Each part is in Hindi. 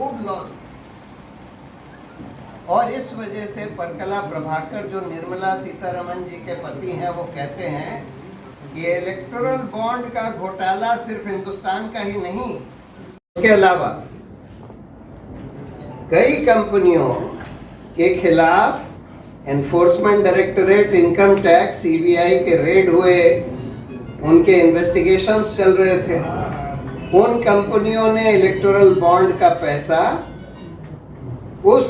खूब लॉस। और इस वजह से परकला प्रभाकर जो निर्मला सीतारमण जी के पति हैं, वो कहते हैं कि इलेक्टोरल बॉन्ड का घोटाला सिर्फ हिंदुस्तान का ही नहीं, इसके अलावा कई कंपनियों के खिलाफ enforcement directorate, income tax, CBI के रेड हुए, उनके इन्वेस्टिगेशंस चल रहे थे। उन कंपनियों ने इलेक्टोरल बॉन्ड का पैसा उस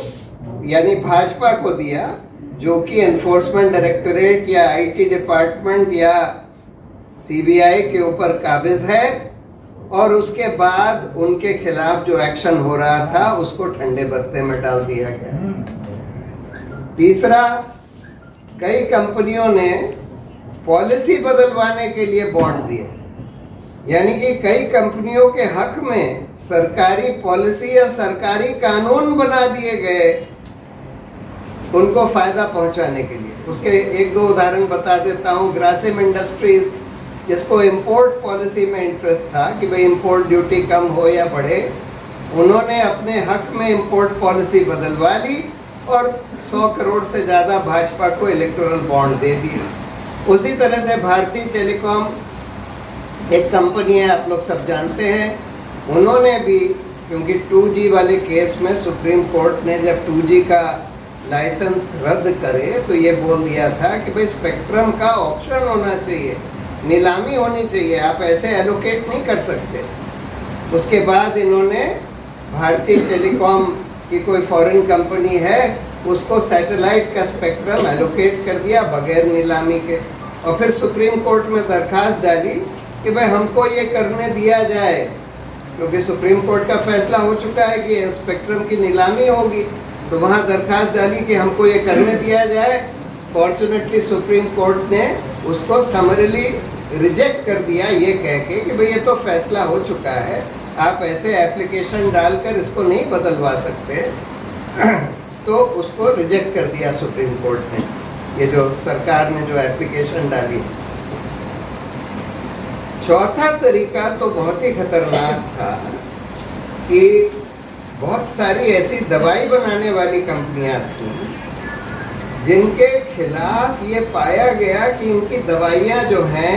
यानी भाजपा को दिया, जो कि एनफोर्समेंट डायरेक्टरेट या आईटी डिपार्टमेंट या सीबीआई के ऊपर काबिज है, और उसके बाद उनके खिलाफ जो एक्शन हो रहा था उसको ठंडे बस्ते में डाल दिया गया। तीसरा, कई कंपनियों ने पॉलिसी बदलवाने के लिए बॉन्ड दिए, यानी कि कई कंपनियों के हक में सरकारी पॉलिसी या सरकारी कानून बना दिए गए उनको फायदा पहुंचाने के लिए। उसके एक दो उदाहरण बता देता हूं। ग्रासिम इंडस्ट्रीज, जिसको इंपोर्ट पॉलिसी में इंटरेस्ट था कि भाई इंपोर्ट ड्यूटी कम हो या बढ़े, उन्होंने अपने हक में इंपोर्ट पॉलिसी बदलवा ली और 100 करोड़ से ज़्यादा भाजपा को इलेक्टोरल बॉन्ड दे दिए। उसी तरह से भारतीय टेलीकॉम एक कंपनी है, आप लोग सब जानते हैं, उन्होंने भी, क्योंकि 2G वाले केस में सुप्रीम कोर्ट ने जब 2G का लाइसेंस रद्द करे तो ये बोल दिया था कि भाई स्पेक्ट्रम का ऑप्शन होना चाहिए, नीलामी होनी चाहिए, आप ऐसे एलोकेट नहीं कर सकते। उसके बाद इन्होंने भारतीय टेलीकॉम की कोई फॉरेन कंपनी है, उसको सैटेलाइट का स्पेक्ट्रम एलोकेट कर दिया बगैर नीलामी के, और फिर सुप्रीम कोर्ट में दरखास्त डाली कि भाई हमको ये करने दिया जाए, क्योंकि सुप्रीम कोर्ट का फैसला हो चुका है कि स्पेक्ट्रम की नीलामी होगी। तो वहाँ दरखास्त डाली कि हमको ये करने दिया जाए। फॉर्चुनेटली सुप्रीम कोर्ट ने उसको समरली रिजेक्ट कर दिया, ये कह के कि भाई ये तो फैसला हो चुका है, आप ऐसे एप्लीकेशन डालकर इसको नहीं बदलवा सकते। तो उसको रिजेक्ट कर दिया सुप्रीम कोर्ट ने, ये जो सरकार ने जो एप्लीकेशन डाली। चौथा तरीका तो बहुत ही खतरनाक था कि बहुत सारी ऐसी दवाई बनाने वाली कंपनियां थी जिनके खिलाफ ये पाया गया कि इनकी दवाइयां जो हैं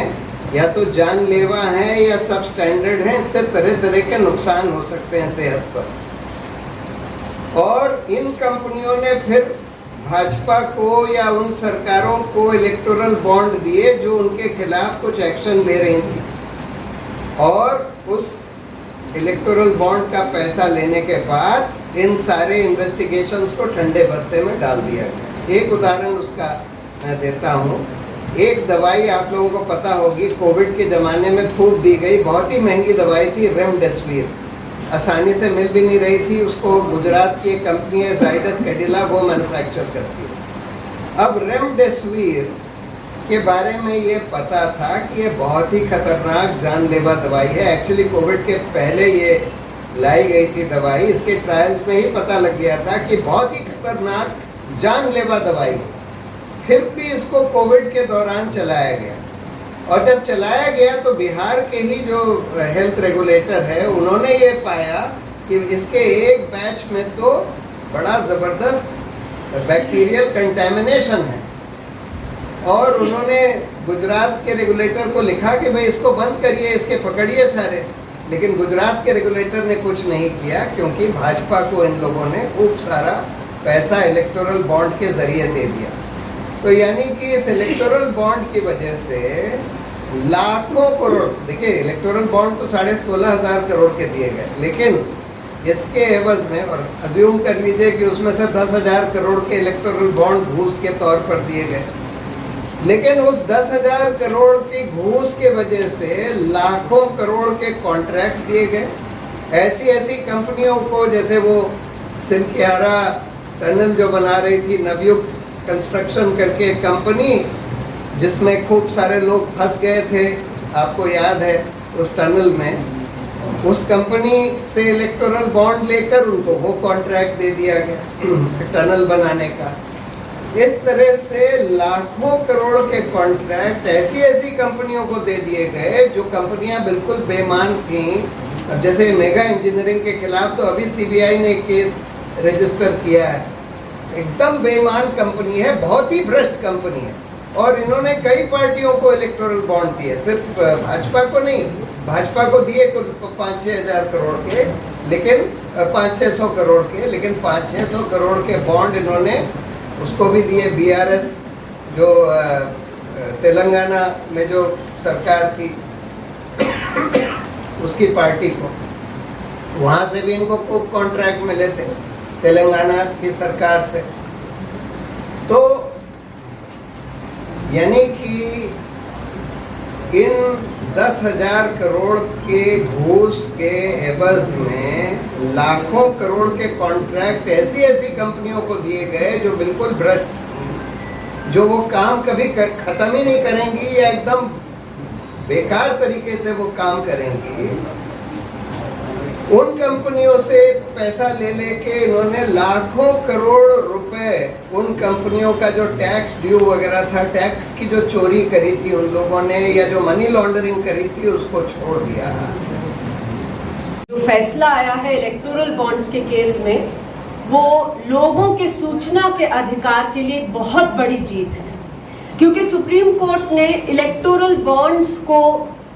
या तो जानलेवा हैं या सब स्टैंडर्ड हैं, इससे तरह तरह के नुकसान हो सकते हैं सेहत पर। और इन कंपनियों ने फिर भाजपा को या उन सरकारों को इलेक्टोरल बॉन्ड दिए जो उनके खिलाफ कुछ एक्शन ले रही थी, और उस इलेक्टोरल बॉन्ड का पैसा लेने के बाद इन सारे इन्वेस्टिगेशंस को ठंडे बस्ते में डाल दिया गया। एक उदाहरण उसका मैं देता हूँ। एक दवाई आप लोगों को पता होगी, कोविड के ज़माने में खूब दी गई, बहुत ही महंगी दवाई थी, रेमडेसिविर। आसानी से मिल भी नहीं रही थी, उसको गुजरात की एक कंपनी है जाइडस कैडिला, वो मैन्युफैक्चर करती है। अब रेमडेसिविर के बारे में ये पता था कि ये बहुत ही खतरनाक जानलेवा दवाई है। एक्चुअली कोविड के पहले ये लाई गई थी दवाई, इसके ट्रायल्स में ही पता लग गया था कि बहुत ही खतरनाक जानलेवा दवाई है। फिर भी इसको कोविड के दौरान चलाया गया, और जब चलाया गया तो बिहार के ही जो हेल्थ रेगुलेटर है उन्होंने ये पाया कि इसके एक बैच में तो बड़ा ज़बरदस्त बैक्टीरियल कंटेमिनेशन है, और उन्होंने गुजरात के रेगुलेटर को लिखा कि भाई इसको बंद करिए, इसके पकड़िए सारे। लेकिन गुजरात के रेगुलेटर ने कुछ नहीं किया, क्योंकि भाजपा को इन लोगों ने खूब सारा पैसा इलेक्टोरल बॉन्ड के जरिए दे दिया। तो यानी कि इस इलेक्टोरल बॉन्ड की वजह से लाखों करोड़, देखिए इलेक्टोरल बॉन्ड तो 16,500 करोड़ के दिए गए, लेकिन इसके एवज में, और अज्यूम कर लीजिए कि उसमें से 10,000 करोड़ के इलेक्टोरल बॉन्ड घूस के तौर पर दिए गए, लेकिन उस 10,000 करोड़ की घूस के वजह से लाखों करोड़ के कॉन्ट्रैक्ट दिए गए ऐसी ऐसी कंपनियों को, जैसे वो सिलकियारा टनल जो बना रही थी, नवयुग कंस्ट्रक्शन करके एक कंपनी, जिसमें खूब सारे लोग फंस गए थे, आपको याद है उस टनल में। उस कंपनी से इलेक्टोरल बॉन्ड लेकर उनको वो कॉन्ट्रैक्ट दे दिया गया टनल बनाने का। इस तरह से लाखों करोड़ के कॉन्ट्रैक्ट ऐसी ऐसी कंपनियों को दे दिए गए जो कंपनियां बिल्कुल बेईमान थीं, अब जैसे मेगा इंजीनियरिंग के खिलाफ तो अभी सीबीआई ने केस रजिस्टर किया है। एकदम बेईमान कंपनी है, बहुत ही भ्रष्ट कंपनी है, और इन्होंने कई पार्टियों को इलेक्टोरल बॉन्ड दिए, सिर्फ भाजपा को नहीं। भाजपा को दिए कुछ 5-6 हज़ार करोड़ के, लेकिन 500-600 करोड़ के, लेकिन 500-600 करोड़ के बॉन्ड इन्होंने उसको भी दिए। बीआरएस जो तेलंगाना में जो सरकार थी उसकी पार्टी को, वहाँ से भी इनको खूब कॉन्ट्रैक्ट मिले थे तेलंगाना की सरकार से। तो यानी कि इन 10,000 करोड़ के घूस के एवज में लाखों करोड़ के कॉन्ट्रैक्ट ऐसी ऐसी कंपनियों को दिए गए जो बिल्कुल भ्रष्ट, जो वो काम कभी खत्म ही नहीं करेंगी या एकदम बेकार तरीके से वो काम करेंगी। उन कंपनियों से पैसा ले लेके इन्होंने लाखों करोड़ रुपए उन कंपनियों का जो टैक्स ड्यू वगैरह था, टैक्स की जो चोरी करी थी उन लोगों ने, या जो मनी लॉन्ड्रिंग करी थी, उसको छोड़ दिया। जो फैसला आया है इलेक्टोरल बॉन्ड्स के केस में, वो लोगों के सूचना के अधिकार के लिए बहुत बड़ी जीत है, क्योंकि सुप्रीम कोर्ट ने इलेक्टोरल बॉन्ड्स को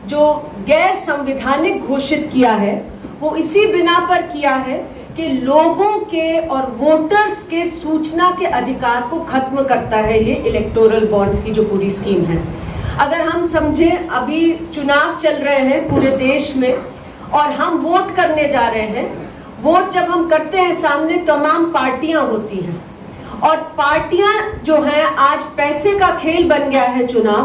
जो गैर संवैधानिक घोषित किया है वो इसी बिना पर किया है कि लोगों के और वोटर्स के सूचना के अधिकार को खत्म करता है ये इलेक्टोरल बॉन्ड्स की जो पूरी स्कीम है। अगर हम समझें, अभी चुनाव चल रहे हैं पूरे देश में और हम वोट करने जा रहे हैं। वोट जब हम करते हैं, सामने तमाम पार्टियां होती हैं, और पार्टियां जो हैं, आज पैसे का खेल बन गया है चुनाव।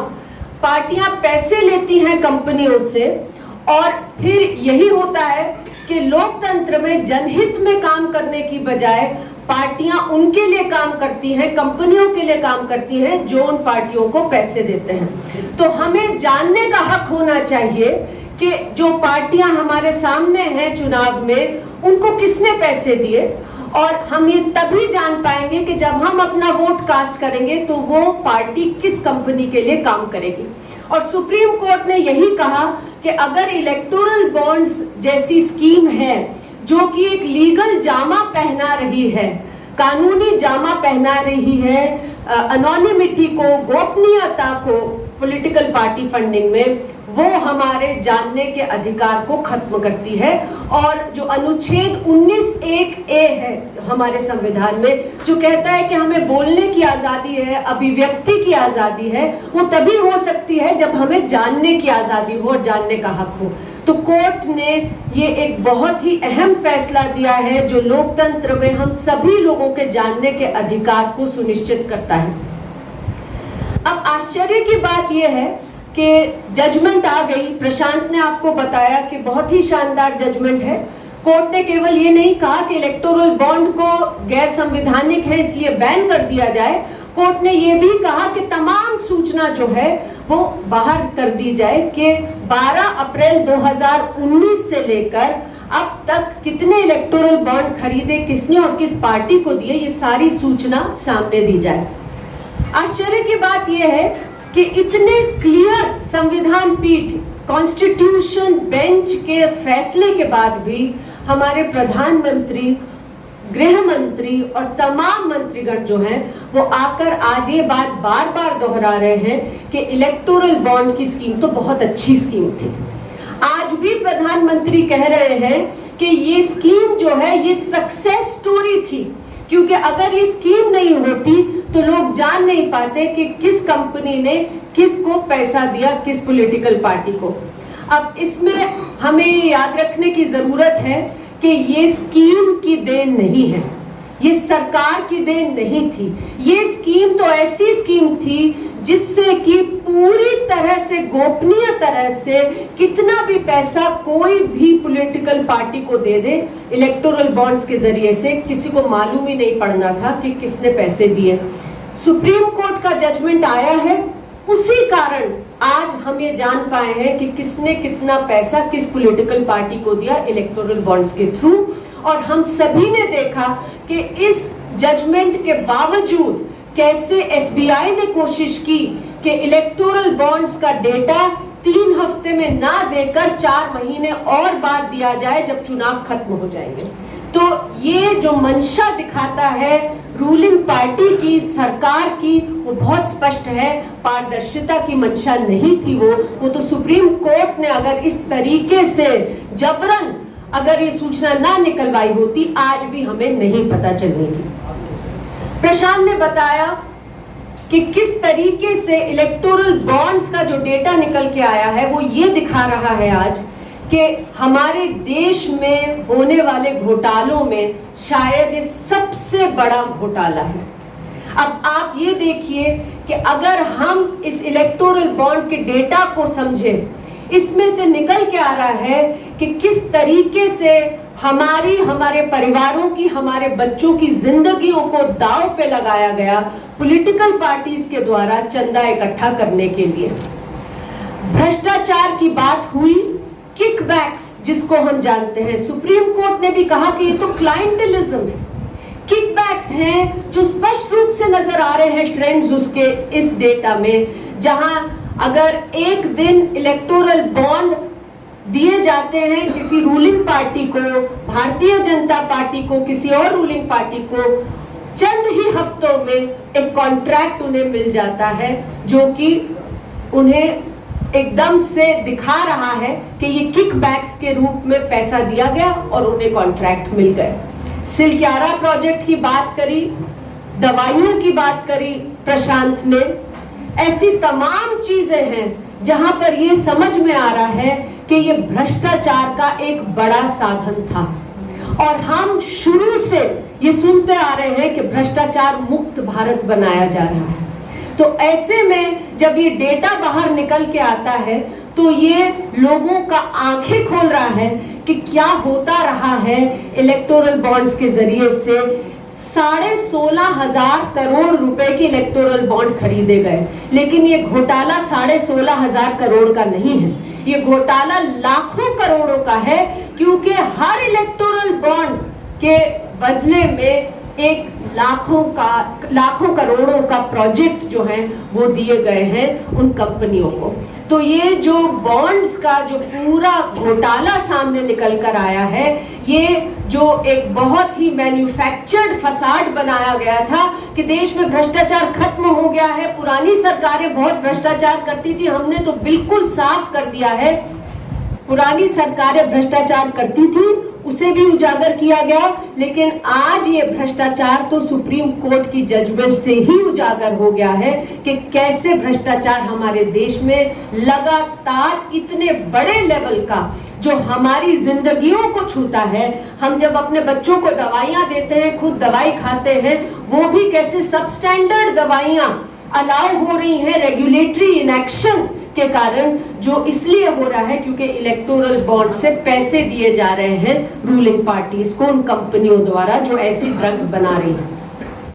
पार्टियां पैसे लेती हैं कंपनियों से, और फिर यही होता है कि लोकतंत्र में जनहित में काम करने की बजाय पार्टियां उनके लिए काम करती हैं, कंपनियों के लिए काम करती हैं जो उन पार्टियों को पैसे देते हैं। तो हमें जानने का हक होना चाहिए कि जो पार्टियां हमारे सामने हैं चुनाव में, उनको किसने पैसे दिए, और हम ये तभी जान पाएंगे कि जब हम अपना वोट कास्ट करेंगे तो वो पार्टी किस कंपनी के लिए काम करेगी। और सुप्रीम कोर्ट ने यही कहा कि अगर इलेक्टोरल बॉन्ड्स जैसी स्कीम है जो कि एक लीगल जामा पहना रही है, कानूनी जामा पहना रही है अनोनिमिटी को, गोपनीयता को पॉलिटिकल पार्टी फंडिंग में, वो हमारे जानने के अधिकार को खत्म करती है। और जो अनुच्छेद 19(1)(a) है हमारे संविधान में, जो कहता है कि हमें बोलने की आजादी है, अभिव्यक्ति की आजादी है, वो तभी हो सकती है जब हमें जानने की आजादी हो और जानने का हक हो। तो कोर्ट ने ये एक बहुत ही अहम फैसला दिया है जो लोकतंत्र में हम सभी लोगों के जानने के अधिकार को सुनिश्चित करता है। अब आश्चर्य की बात यह है कि जजमेंट आ गई। प्रशांत ने आपको बताया कि बहुत ही शानदार जजमेंट है। कोर्ट ने केवल ये नहीं कहा कि इलेक्टोरल बॉन्ड को गैर संवैधानिक है इसलिए बैन कर दिया जाए, कोर्ट ने ये भी कहा कि तमाम सूचना जो है वो बाहर कर दी जाए कि 12 अप्रैल 2019 से लेकर अब तक कितने इलेक्टोरल बॉन्ड खरीदे किसने और किस पार्टी को दिए, ये सारी सूचना सामने दी जाए। आश्चर्य की बात यह है कि इतने क्लियर संविधान पीठ, कॉन्स्टिट्यूशन बेंच के फैसले के बाद भी हमारे प्रधानमंत्री, गृह मंत्री और तमाम मंत्रीगण जो हैं वो आकर आज ये बात बार बार दोहरा रहे हैं कि इलेक्टोरल बॉन्ड की स्कीम तो बहुत अच्छी स्कीम थी। आज भी प्रधानमंत्री कह रहे हैं कि ये स्कीम जो है ये सक्सेस स्टोरी थी, क्योंकि अगर ये स्कीम नहीं होती तो लोग जान नहीं पाते कि किस कंपनी ने किसको पैसा दिया, किस पॉलिटिकल पार्टी को। अब इसमें हमें याद रखने की जरूरत है कि ये स्कीम की देन नहीं है, ये सरकार की देन नहीं थी। ये स्कीम तो ऐसी स्कीम थी जिससे कि पूरी तरह से गोपनीय तरह से कितना भी पैसा कोई भी पॉलिटिकल पार्टी को दे दे, इलेक्टोरल बॉन्ड्स के जरिए से किसी को मालूम ही नहीं पड़ना था कि किसने पैसे दिए। सुप्रीम कोर्ट का जजमेंट आया है, उसी कारण आज हम ये जान पाए हैं कि किसने कितना पैसा किस पॉलिटिकल पार्टी को दिया इलेक्टोरल बॉन्ड्स के थ्रू। और हम सभी ने देखा कि इस जजमेंट के बावजूद कैसे एसबीआई ने कोशिश की कि इलेक्टोरल बॉन्ड्स का डेटा 3 हफ्ते में ना देकर 4 महीने और बाद दिया जाए जब चुनाव खत्म हो जाएंगे। तो ये जो मंशा दिखाता है रूलिंग पार्टी की, सरकार की, वो बहुत स्पष्ट है। पारदर्शिता की मंशा नहीं थी वो तो सुप्रीम कोर्ट ने अगर इस तरीके से जबरन अगर ये सूचना ना निकलवाई होती, आज भी हमें नहीं पता चलेगी। प्रशांत ने बताया कि किस तरीके से इलेक्टोरल बॉन्ड्स का जो डेटा निकल के आया है वो ये दिखा रहा है आज कि हमारे देश में होने वाले घोटालों में शायद ये सबसे बड़ा घोटाला है। अब आप ये देखिए कि अगर हम इस इलेक्टोरल बॉन्ड के डेटा को समझें, इसमें से निकल के आ रहा है कि किस तरीके से हमारे परिवारों की, हमारे बच्चों की जिंदगियों को दांव पे लगाया गया पॉलिटिकल पार्टीज के द्वारा चंदा इकट्ठा करने के लिए। भ्रष्टाचार की बात हुई, किकबैक्स जिसको हम जानते हैं, सुप्रीम कोर्ट ने भी कहा कि ये तो क्लाइंटलिज्म है। किकबैक्स हैं जो स्पष्ट रूप से नजर आ रहे हैं ट्रेंड्स उसके इस डेटा में, जहां अगर एक दिन इलेक्टोरल बॉन्ड दिए जाते हैं किसी रूलिंग पार्टी को, भारतीय जनता पार्टी को, किसी और रूलिंग पार्टी को, चंद ही हफ्तों में एक कॉन्ट्रैक्ट उन्हें मिल जाता है जो कि उन्हें एकदम से दिखा रहा है कि ये किकबैक्स के रूप में पैसा दिया गया और उन्हें कॉन्ट्रैक्ट मिल गए। सिलक्यारा प्रोजेक्ट की बात करी, दवाइयों की बात करी प्रशांत ने, ऐसी तमाम चीजें हैं जहां पर ये समझ में आ रहा है कि ये भ्रष्टाचार का एक बड़ा साधन था। और हम शुरू से ये सुनते आ रहे हैं कि भ्रष्टाचार मुक्त भारत बनाया जा रहा है। तो ऐसे में जब ये डेटा बाहर निकल के आता है तो ये लोगों का आंखें खोल रहा है कि क्या होता रहा है। इलेक्टोरल बॉन्ड्स के जरिए से 16,500 करोड़ रुपए के इलेक्टोरल बॉन्ड खरीदे गए, लेकिन ये घोटाला 16,500 करोड़ का नहीं है, ये घोटाला लाखों करोड़ों का है, क्योंकि हर इलेक्टोरल बॉन्ड के बदले में एक लाखों करोड़ों का प्रोजेक्ट जो है वो दिए गए हैं उन कंपनियों को। तो ये जो बॉन्ड्स का जो पूरा घोटाला सामने निकल कर आया है, ये जो एक बहुत ही मैन्युफैक्चर्ड फसाड बनाया गया था कि देश में भ्रष्टाचार खत्म हो गया है, पुरानी सरकारें बहुत भ्रष्टाचार करती थी, हमने तो बिल्कुल साफ कर दिया है, पुरानी सरकारें भ्रष्टाचार करती थी, उसे भी उजागर किया गया। लेकिन आज ये भ्रष्टाचार तो सुप्रीम कोर्ट की जजमेंट से ही उजागर हो गया है कि कैसे भ्रष्टाचार हमारे देश में लगातार इतने बड़े लेवल का जो हमारी जिंदगियों को छूता है। हम जब अपने बच्चों को दवाइयां देते हैं, खुद दवाई खाते हैं, वो भी कैसे सबस्टैंडर्ड दवाइयां अलाउ हो रही हैं रेगुलेटरी इनएक्शन के कारण, जो इसलिए हो रहा है क्योंकि इलेक्टोरल बॉन्ड से पैसे दिए जा रहे हैं रूलिंग पार्टीज को, उन कंपनियों द्वारा जो ऐसी ड्रग्स बना रही हैं।